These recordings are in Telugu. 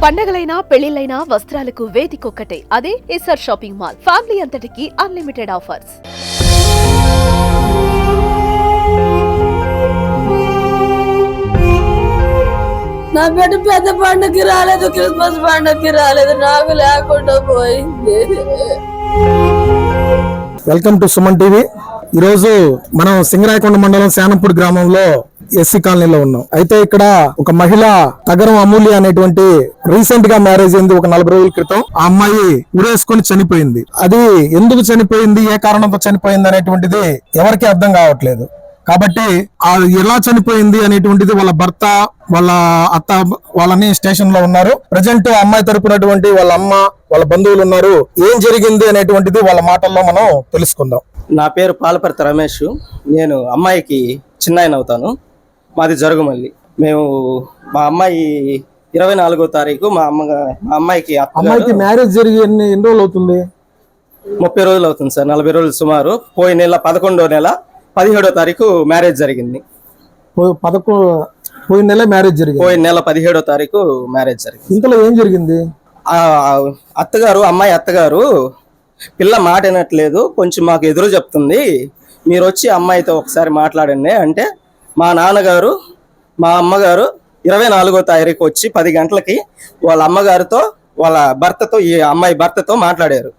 పండగలైనా పెళ్లిళ్లైనా వస్త్రాలకు వేదికొక్కటే, అదే ఎస్ఆర్ షాపింగ్ మాల్. ఫ్యామిలీ అంతటికి అన్లిమిటెడ్ ఆఫర్స్. నా బిడ్డ పెద్ద పండుగకి రాలేదు, క్రిస్మస్ పండుగకి రాలేదు, నాకు లేకుండా పోయింది. Welcome to Suman TV. ఈరోజు మనం సింగరాయకొండ మండలం శానంపూడి గ్రామంలో ఎస్సీ కాలనీలో ఉన్నాం. అయితే ఇక్కడ ఒక మహిళ తగరం అమూల్య అనేటువంటి రీసెంట్ గా మ్యారేజ్ అయింది ఒక 40 రోజుల క్రితం. ఆ అమ్మాయి ఉరేసుకొని చనిపోయింది. అది ఎందుకు చనిపోయింది, ఏ కారణంతో చనిపోయింది అనేటువంటిది ఎవరికి అర్థం కావట్లేదు. కాబట్టి ఎలా చనిపోయింది అనేటువంటిది వాళ్ళ భర్త, వాళ్ళ అత్త వాళ్ళని స్టేషన్ లో ఉన్నారు. ప్రజెంట్ అమ్మాయి తరపునటువంటి వాళ్ళ అమ్మ, వాళ్ళ బంధువులు ఉన్నారు. ఏం జరిగింది అనేటువంటిది వాళ్ళ మాటల్లో మనం తెలుసుకుందాం. నా పేరు పాలపర్తి రమేష్. నేను అమ్మాయికి చిన్నాయన అవుతాను. మాది జరుగుమల్లి. మా అమ్మాయి 24వ తారీఖు మా అమ్మాయికి మ్యారేజ్ జరిగి ఎన్ని రోజులు అవుతుంది? 30 రోజులు అవుతుంది సార్, 40 రోజులు సుమారు. పోయిన నెల 11వ నెల 17వ తారీఖు మ్యారేజ్ జరిగింది. పోయిన నెల మ్యారేజ్ జరిగింది. పోయిన నెల 17వ తారీఖు మ్యారేజ్ జరిగింది. ఇంతలో ఏం జరిగింది? అమ్మాయి అత్తగారు పిల్ల మాట వినట్లేదు, కొంచెం మాకు ఎదురు చెప్తుంది, మీరు వచ్చి అమ్మాయితో ఒకసారి మాట్లాడండి అంటే మా నాన్నగారు మా అమ్మగారు 24వ తారీఖు వచ్చి 10 గంటలకి వాళ్ళ అమ్మగారితో వాళ్ళ భర్తతో ఈ అమ్మాయి భర్తతో మాట్లాడారు.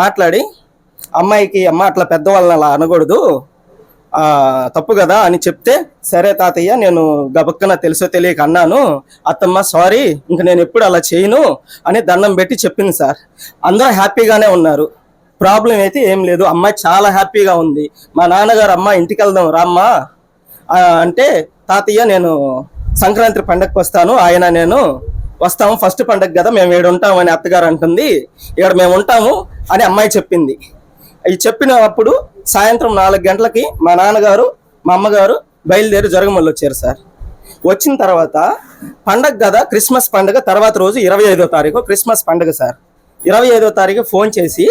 మాట్లాడి అమ్మాయికి అమ్మ అట్లా పెద్దవాళ్ళని అలా అనకూడదు, తప్పు కదా అని చెప్తే, సరే తాతయ్య నేను గబక్కన తెలుసో తెలియక అన్నాను, అత్తమ్మ సారీ, ఇంక నేను ఎప్పుడు అలా చేయను అని దండం పెట్టి చెప్పింది సార్. అందరూ హ్యాపీగానే ఉన్నారు, ప్రాబ్లం అయితే ఏం లేదు. అమ్మాయి చాలా హ్యాపీగా ఉంది. మా నాన్నగారు అమ్మ ఇంటికి వెళ్దాం రామ్మా అంటే, తాతయ్య నేను సంక్రాంతి పండగకి వస్తాను, ఆయన నేను వస్తాము, ఫస్ట్ పండగ కదా మేము ఇక్కడ ఉంటాము అని అత్తగారు అంటుంది. ఇక్కడ మేము ఉంటాము అని అమ్మాయి చెప్పింది. అవి చెప్పినప్పుడు సాయంత్రం 4 గంటలకి మా నాన్నగారు మా అమ్మగారు బయలుదేరి జరుగుమల్లి వచ్చారు సార్. వచ్చిన తర్వాత పండగ కదా, క్రిస్మస్ పండుగ తర్వాత రోజు 25వ తారీఖు క్రిస్మస్ పండుగ సార్. 25వ తారీఖు ఫోన్ చేసి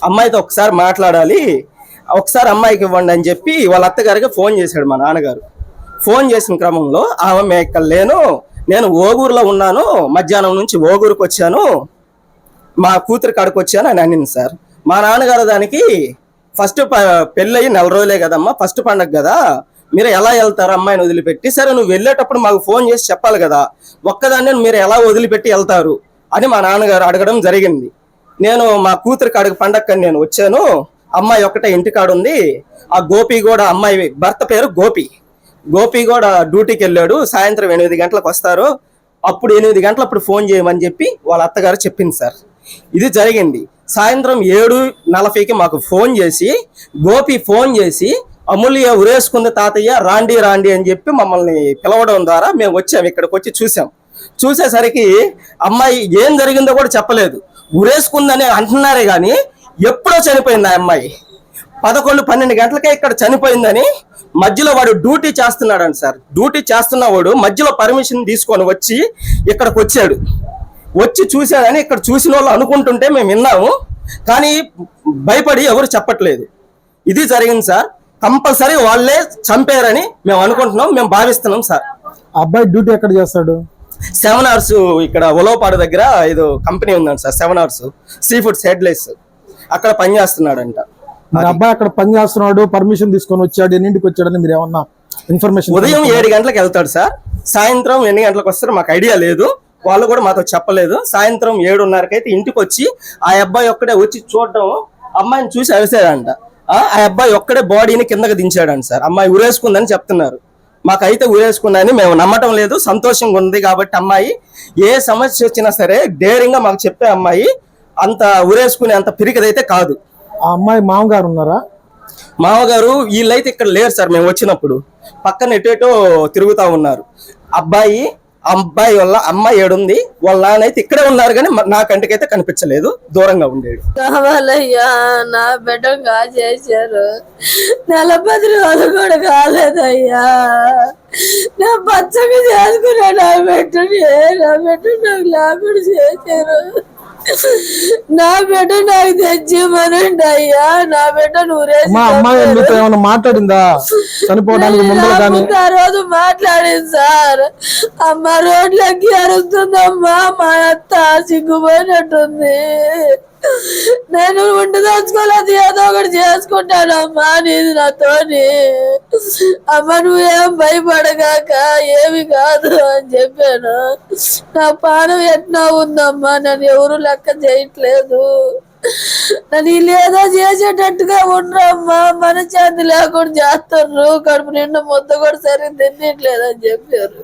అమ్మాయితో ఒకసారి మాట్లాడాలి, ఒకసారి అమ్మాయికి ఇవ్వండి అని చెప్పి వాళ్ళ అత్తగారికి ఫోన్ చేశాడు మా నాన్నగారు. ఫోన్ చేసిన క్రమంలో ఆమె ఇక్కడ లేను, నేను ఓగూరులో ఉన్నాను, మధ్యాహ్నం నుంచి ఓగూరుకు వచ్చాను, మా కూతురు కాడికి వచ్చాను అని అనింది సార్. మా నాన్నగారు దానికి ఫస్ట్ పెళ్ళయి 4 రోజులే కదమ్మా, ఫస్ట్ పండగ కదా, మీరు ఎలా వెళ్తారు అమ్మాయిని వదిలిపెట్టి, సరే నువ్వు వెళ్ళేటప్పుడు మాకు ఫోన్ చేసి చెప్పాలి కదా, ఒక్కదాన్ని మీరు ఎలా వదిలిపెట్టి వెళ్తారు అని మా నాన్నగారు అడగడం జరిగింది. నేను మా కూతురు కాడికి పండగని నేను వచ్చాను, అమ్మాయి ఒక్కటే ఇంటికాడు ఉంది, ఆ గోపి కూడా అమ్మాయి భర్త పేరు గోపి కూడా డ్యూటీకి వెళ్ళాడు, సాయంత్రం 8 గంటలకు వస్తారు, అప్పుడు 8 గంటలప్పుడు ఫోన్ చేయమని చెప్పి వాళ్ళ అత్తగారు చెప్పింది సార్. ఇది జరిగింది. సాయంత్రం 7:40కి మాకు ఫోన్ చేసి గోపి ఫోన్ చేసి అమూల్య ఉరేసుకుంది తాతయ్య రాండి అని చెప్పి మమ్మల్ని పిలవడం ద్వారా మేము వచ్చాము. ఇక్కడికి వచ్చి చూసేసరికి అమ్మాయి ఏం జరిగిందో కూడా చెప్పలేదు, ఉరేసుకుందని అంటున్నారే కానీ ఎప్పుడో చనిపోయింది ఆ అమ్మాయి. 11-12 గంటలకే ఇక్కడ చనిపోయిందని మధ్యలో వాడు డ్యూటీ చేస్తున్నాడు సార్. డ్యూటీ చేస్తున్నవాడు మధ్యలో పర్మిషన్ తీసుకొని వచ్చి ఇక్కడికి వచ్చి చూశాడని ఇక్కడ చూసిన వాళ్ళు అనుకుంటుంటే మేము విన్నాము, కానీ భయపడి ఎవరు చెప్పట్లేదు. ఇది జరిగింది సార్. కంపల్సరీ వాళ్ళే చంపారని మేము అనుకుంటున్నాం, మేము భావిస్తున్నాం సార్. అబ్బాయి డ్యూటీ ఎక్కడ చేస్తాడు? 7 hours ఇక్కడ ఉలవపాడు దగ్గర ఏదో కంపెనీ ఉందండి sir, 7 hours sea foods headless, అక్కడ పని చేస్తున్నాడంట. మరి అబ్బాయి అక్కడ పని చేస్తున్నాడు, పర్మిషన్ తీసుకొని వచ్చాడు, ఎన్నింటికి వచ్చాడని మీరు ఏమన్నా ఇన్ఫర్మేషన్? ఉదయం 7 గంటలకు వెళ్తాడు సార్, సాయంత్రం ఎన్ని గంటలకు వస్తారో మాకు ఐడియా లేదు, వాళ్ళు కూడా మాతో చెప్పలేదు. సాయంత్రం 7:30కి అయితే ఇంటికి వచ్చి ఆ అబ్బాయి ఒక్కడే వచ్చి చూడడం, అమ్మాయిని చూసి అరిసాడంట. ఆ అబ్బాయి ఒక్కడే బాడీని కిందకి దించాడంట సార్. అమ్మాయి ఉరేసుకుందని చెప్తున్నారు, మాకైతే ఉరేసుకుందని మేము నమ్మటం లేదు. సంతోషంగా ఉంది కాబట్టి అమ్మాయి ఏ సమస్య వచ్చినా సరే డేరింగ్ గా మాకు చెప్పే అమ్మాయి, అంత ఉరేసుకునే అంత పిరికిదైతే కాదు. ఆ అమ్మాయి మామగారు ఉన్నారా? మామగారు వీళ్ళైతే ఇక్కడ లేరు సార్. మేము వచ్చినప్పుడు పక్కన ఎటేటో తిరుగుతా ఉన్నారు. అబ్బాయి వాళ్ళ అమ్మాయి ఏడుంది, వాళ్ళ నాన్నైతే ఇక్కడే ఉన్నారు కానీ నా కంటికైతే కనిపించలేదు, దూరంగా ఉండేడు. కావాలయ్యా, నా బిడ్డగా చేశారు, 40 రోజులు కూడా కాలేదయ్యా, నా పచ్చగా చేసుకున్నా, నా బిడ్డ నాకు లేకుండా చేశారు. నా బిడ్డ నాకు తెచ్చిమనండి అయ్యా. నా బిడ్డ నూరేసి మా అమ్మాయి మీతో ఏమైనా మాట్లాడిందా చనిపోవడానికి ముందు కానీ? ఆ రోజు మాట్లాడింది సార్. అమ్మ రోడ్లకి అరుస్తుందమ్మా, మా అత్త సిగ్గుపోయినట్టుంది, నేను ఉండి తెచ్చుకోలేదు, ఏదో ఒకటి చేసుకుంటానమ్మా నీది నాతోని, అమ్మ నువ్వేం భయపడగాక ఏమి కాదు అని చెప్పాను. నా పానం ఎట్లా ఉందమ్మా, నన్ను ఎవరు లెక్క చేయట్లేదు, నన్ను వీళ్ళేదో చేసేటట్టుగా ఉండరమ్మా, మనశ్శాంతి లేకుండా చేస్తున్నారు, కడుపు నిండా ముద్ద కూడా సరిగ్గా తినట్లేదని చెప్పారు.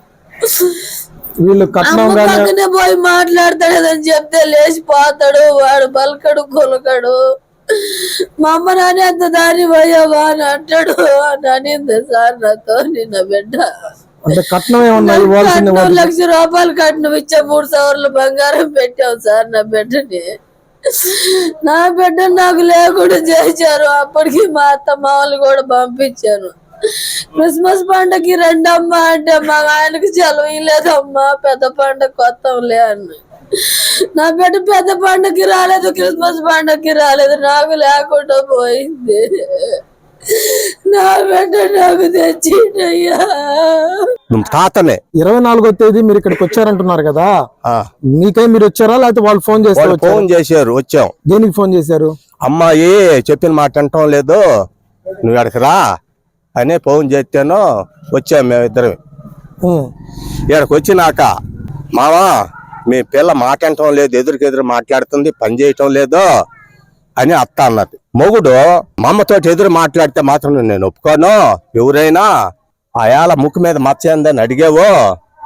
వీళ్ళు కట్నం పక్కనే పోయి మాట్లాడతాడని చెప్తే లేచిపోతాడు, వాడు పలకడు కొలకడు. మా అమ్మ నాని అంత దాని పోయావా అని అంటాడు అని అనింది సార్ నాతో. నిన్న బిడ్డ అంటే కట్నం ఏమన్నా ఇవ్వాల్సింది? 2 లక్షల రూపాయలు కట్నం ఇచ్చా, 3 సవర్లు బంగారం పెట్టావు సార్ నా బిడ్డని. నా బిడ్డ నాకు లేకుండా చేశారు. అప్పటికి మా అత్త మామూలు కూడా పంపించాను. క్రిస్మస్ పండగకి రండమ్మా అంటే మా ఆయనకి సెలవు లేదమ్మా, పెద్ద పండగ కొత్తంలే అన్న. నా బిడ్డ పెద్ద పండగకి రాలేదు, క్రిస్మస్ పండగకి రాలేదు, నాకు లేకుండా పోయింది. నా బిడ్డ నాకు తెచ్చిండయ్యా. తాతనే 24వ తేదీ మీరు ఇక్కడికి వచ్చారంటున్నారు కదా, మీకై మీరు వచ్చారా లేకపోతే వాళ్ళు ఫోన్ చేస్తారు? ఫోన్ చేశారు, వచ్చాం. దేనికి ఫోన్ చేశారు? అమ్మాయి చెప్పిన మాట అంటాం లేదు, నువ్వు ఎక్కడికి రా అని ఫోన్ చేస్తాను. వచ్చాం మేమిద్దరం. ఇక్కడికి వచ్చినాక మావా మీ పిల్ల మాట అంటాం లేదు, ఎదురుకెదురు మాట్లాడుతుంది, పని చేయటం లేదు అని అత్త అన్నది. మొగుడు మా అమ్మతో ఎదురు మాట్లాడితే మాత్రం నేను ఒప్పుకోను, ఎవరైనా ఆయాల ముక్కు మీద మచ్చందని అడిగావో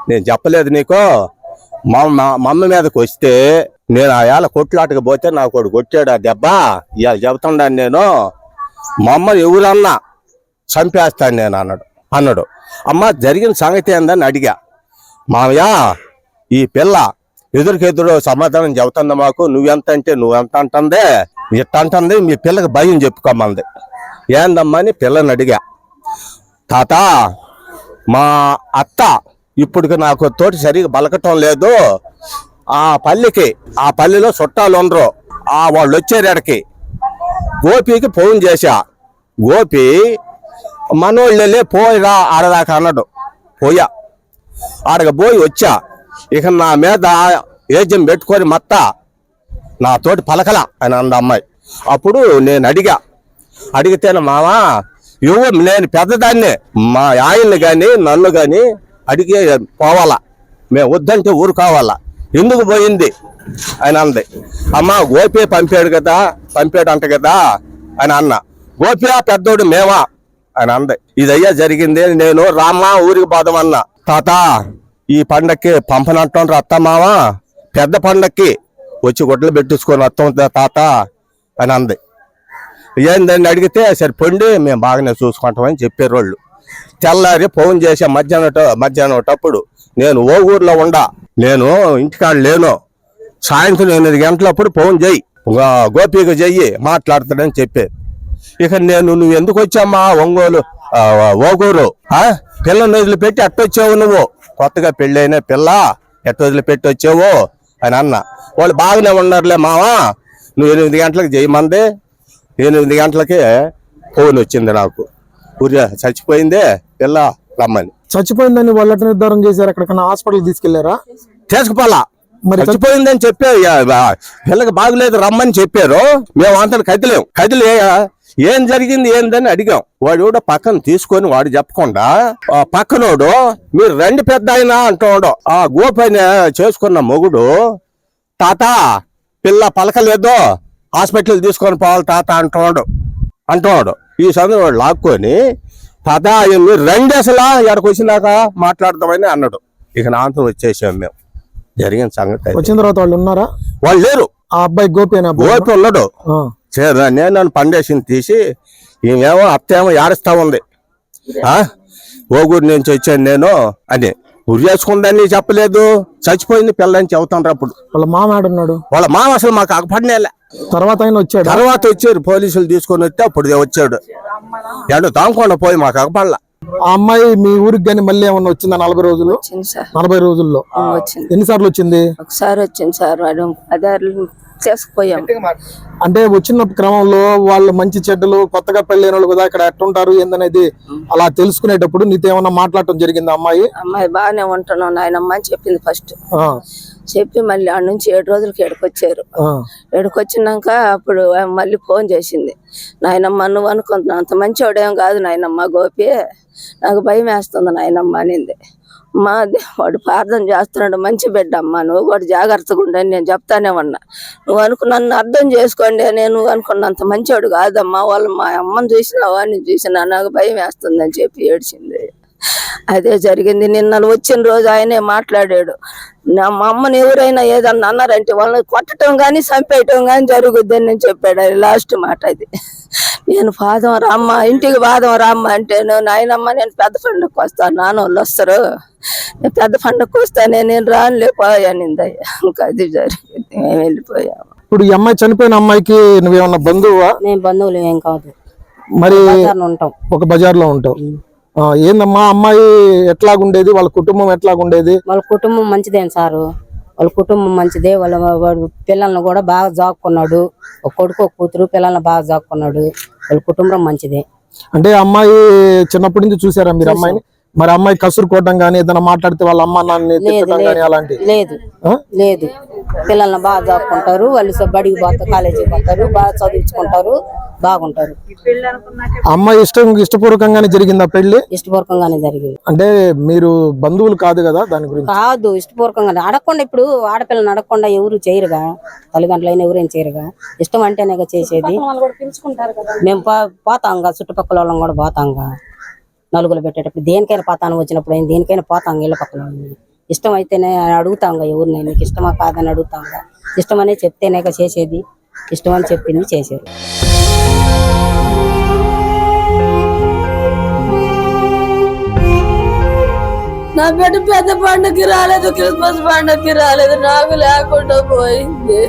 నేను చెప్పలేదు నీకు, మా అమ్మ మీదకి వస్తే నేను ఆయాల కొట్లాటకు పోతే నాకు ఒకడు కొట్టాడు, ఆ దెబ్బ ఇవాళ చెబుతున్నాను నేను, మా అమ్మ ఎవరన్నా చంపేస్తాను నేను అన్నాడు. అమ్మ జరిగిన సంగతి ఏందని అడిగా. మావయ్య ఈ పిల్ల ఎదురుకెదురు సమాధానం చెబుతుంది మాకు, నువ్వెంత అంటే నువ్వెంత అంటుంది, ఇట్ట అంటుంది, మీ పిల్లకి భయం చెప్పుకోమంది. ఏందమ్మా అని పిల్లని అడిగా. తాత మా అత్త ఇప్పుడు నాకు తోటి సరిగా బలకటం లేదు, ఆ పల్లిలో చుట్టాలు ఉండరు, వాళ్ళు వచ్చేరేడకి గోపికి ఫోన్ చేశా. గోపి మనోళ్ళే పోయిరా ఆడదాకా అన్నాడు. పోయా, ఆడక పోయి వచ్చా. ఇక నా మీద ఏజం పెట్టుకొని మత్త నాతోటి పలకల అని అంద అమ్మాయి. అప్పుడు నేను అడిగితేనే మావా నేను పెద్దదాన్నే, మా ఆయన్ని కానీ నన్ను కానీ అడిగే పోవాలా, మేము వద్దంటే ఊరు కావాలా, ఎందుకు పోయింది అని అంది. అమ్మ గోపి పంపాడు అంట కదా అని అన్న. గోపియా పెద్దోడు మేమా అని అంది. ఇదయ్యా జరిగింది. నేను రామ్మా ఊరికి పోదామన్నా. తాత ఈ పండక్కి పంపనట్టం అత్తమావా, పెద్ద పండక్కి వచ్చి గుడ్డలు పెట్టించుకొని వస్తాం తాత అని అంది. ఏందని అడిగితే సరే పొండి మేము బాగానే చూసుకుంటామని చెప్పారు వాళ్ళు. తెల్లారి ఫోన్ చేసా మధ్యాహ్నం నేను ఓ ఊర్లో నేను ఇంటికాడ లేను, సాయంత్రం 8 గంటలప్పుడు ఫోన్ చెయ్యి, గోపికి చెయ్యి మాట్లాడతాడని చెప్పే. ఇక నువ్వు ఎందుకు వచ్చామ్మా ఒంగోలు ఓగూరు, పిల్లని వదిలిపెట్టి అట్టొచ్చావు, నువ్వు కొత్తగా పెళ్ళైన పిల్ల ఎట్ట వదిలిపెట్టి వచ్చావు అని అన్న. వాళ్ళు బాగానే ఉన్నారులే మావా, నువ్వు 8 గంటలకు చేయమంది. 8 గంటలకి ఫోన్ వచ్చింది నాకు, ఊరి చచ్చిపోయిందే పిల్ల రమ్మని. చచ్చిపోయిందని వాళ్ళు ఎట్లా నిర్ధారణ చేశారు? ఎక్కడికన్నా హాస్పిటల్ తీసుకెళ్లారా? తీసుకుపోలా, మరి చచ్చిపోయిందని చెప్పే పిల్లకి బాగులేదు రమ్మని చెప్పారు. మేము అంతా కదిలే ఏం జరిగింది ఏందని అడిగాం. వాడు కూడా పక్కన తీసుకొని వాడు చెప్పకుండా పక్కనోడు మీరు రండి పెద్ద అయినా అంటున్నాడు. ఆ గోపైన చేసుకున్న మొగుడు తాత పిల్ల పలకలేదు, హాస్పిటల్ తీసుకొని పోవాలి తాత అంటున్నాడు. ఈ సందర్భం లాక్కొని తాత మీరు రండి అసలు ఎక్కడికి వచ్చినాక మాట్లాడదామని అన్నాడు. ఇక నాతో వచ్చేసాం మేము. జరిగిన సంగతి వచ్చిన తర్వాత వాళ్ళు ఉన్నారా? వాళ్ళు లేరు. ఆ అబ్బాయి గోపి ఉన్నాడు. నేను నన్ను పండేసింది తీసి ఏమేమో అత్తేమో ఏడుస్తా ఉంది, ఓగూరు నుంచి వచ్చాను నేను అని. ఉరి చేసుకుందని చెప్పలేదు, చచ్చిపోయింది పిల్లని చెబుతాను. అప్పుడు వాళ్ళ మామ ఆడున్నాడు. వాళ్ళ మామ అసలు మాకు అగపడినేలే. తర్వాత వచ్చారు పోలీసులు తీసుకొని వస్తే అప్పుడు వచ్చాడు. ఎండు తాంకుండా పోయి మాకు అగపడలా. ఆ అమ్మాయి మీ ఊరికి కానీ మళ్ళీ ఏమన్నా వచ్చిందా? 40 రోజులు 40 రోజుల్లో ఎన్నిసార్లు వచ్చింది? ఒకసారి వచ్చింది సార్. వాడు తీసుకుపోయాము. అంటే వచ్చిన క్రమంలో వాళ్ళు మంచి చెడ్డలు కొత్తగా పెళ్ళైన వాళ్ళు కదా ఇక్కడ ఎట్టుంటారు ఏందనేది అలా తెలుసుకునేటప్పుడు నీతో ఏమన్నా మాట్లాడటం జరిగింది అమ్మాయి? అమ్మాయి బాగానే ఉంటున్నావు నాయనమ్మ అని చెప్పింది ఫస్ట్. చెప్పి మళ్ళీ ఆడ నుంచి 7 రోజులకి ఎడకొచ్చారు. ఎడకొచ్చినాక అప్పుడు ఆమె మళ్ళీ ఫోన్ చేసింది. నాయనమ్మ నువ్వు అనుకుంటున్నావు అంత మంచివాడేం కాదు నాయనమ్మ గోపి, నాకు భయం వేస్తుంది నాయనమ్మ అనింది. మా వాడు ప్రార్థన చేస్తున్నాడు, మంచి బిడ్డ అమ్మ, నువ్వు కూడా జాగ్రత్తగా ఉండని నేను చెప్తానే ఉన్నా. నువ్వు నన్ను అర్థం చేసుకోండి, నేను అనుకున్నంత మంచివాడు కాదమ్మా, వాళ్ళు మా అమ్మని చూసినావా నేను చూసినా, నాకు భయం వేస్తుంది అని చెప్పి ఏడ్చింది. అదే జరిగింది. నిన్న వచ్చిన రోజు ఆయనే మాట్లాడాడు. మా అమ్మని ఎవరైనా ఏదన్నా అన్నారంటే వాళ్ళని కొట్టడం కానీ చంపేయటం కానీ జరుగుద్దని నేను చెప్పాడు. అది లాస్ట్ మాట అది. నేను పాదం రామ్మ ఇంటికి పాదం రామ్మ అంటే నాయనమ్మ నేను పెద్ద పండుగకు వస్తాను, నాన్న వాళ్ళు వస్తారు, నేను పెద్ద పండుగకు వస్తానే, నేను రానులేపోయానిందయ్యా. ఇంకా అది జరిగింది, మేము వెళ్ళిపోయాము. ఇప్పుడు ఈ అమ్మాయి చనిపోయిన అమ్మాయికి నువ్వేమన్నా బంధువా? మేము బంధువులు ఏం కాదు, మరి ఉంటాం, ఒక బజార్లో ఉంటావు. ఏందమ్మా అమ్మాయి ఎట్లాగుండేది, వాళ్ళ కుటుంబం ఎట్లాగుండేది? వాళ్ళ కుటుంబం మంచిదేం సారు, వాళ్ళ కుటుంబం మంచిదే. వాడు పిల్లల్ని కూడా బాగా జాక్కున్నాడు, ఒక కొడుకు ఒక కూతురు పిల్లల్ని బాగా జాక్కున్నాడు. వాళ్ళ కుటుంబం మంచిదే. అంటే అమ్మాయి చిన్నప్పటి నుంచి చూసారా మీరు అమ్మాయిని? మరి అమ్మాయి కసురు కొట్టడం గానీ ఏదైనా మాట్లాడితే వాళ్ళ అమ్మ నాన్న తిట్టడం గానీ అలాంటి లేదు లేదు. పిల్లల్ని బాగా జాక్కుంటారు, వాళ్ళు బడికి పోతారు, కాలేజీకి పోతారు, బాగా చదివించుకుంటారు, బాగుంటారు. అమ్మాయి ఇష్టపూర్వకంగానే జరిగిందా పెళ్లి? ఇష్టపూర్వకంగానే జరిగింది. అంటే మీరు బంధువులు కాదు కదా దాని గురించి? కాదు, ఇష్టపూర్వకంగా అడగకుండా. ఇప్పుడు ఆడపిల్లని అడగకుండా ఎవరు చేయరుగా, తల్లిదండ్రులైన ఎవరేం చేయరుగా, ఇష్టం అంటేనే చేసేది. మేము పోతాంగా, చుట్టుపక్కల వాళ్ళం కూడా పోతాంగా, నలుగులు పెట్టేటప్పుడు దేనికైనా పోతాను, వచ్చినప్పుడు దేనికైనా పోతాం. ఇళ్ళ పక్కన ఇష్టం అయితేనే అడుగుతాంగా, ఎవరిని నీకు ఇష్టమా కాదని అడుగుతాంగా. ఇష్టం అనే చెప్తేనే చేసేది, ఇష్టం అని చెప్పింది చేశారు. నా బిడ్డ పెద్ద పండుగకి రాలేదు, క్రిస్మస్ పండుగకి రాలేదు, నాకు లేకుండా పోయింది.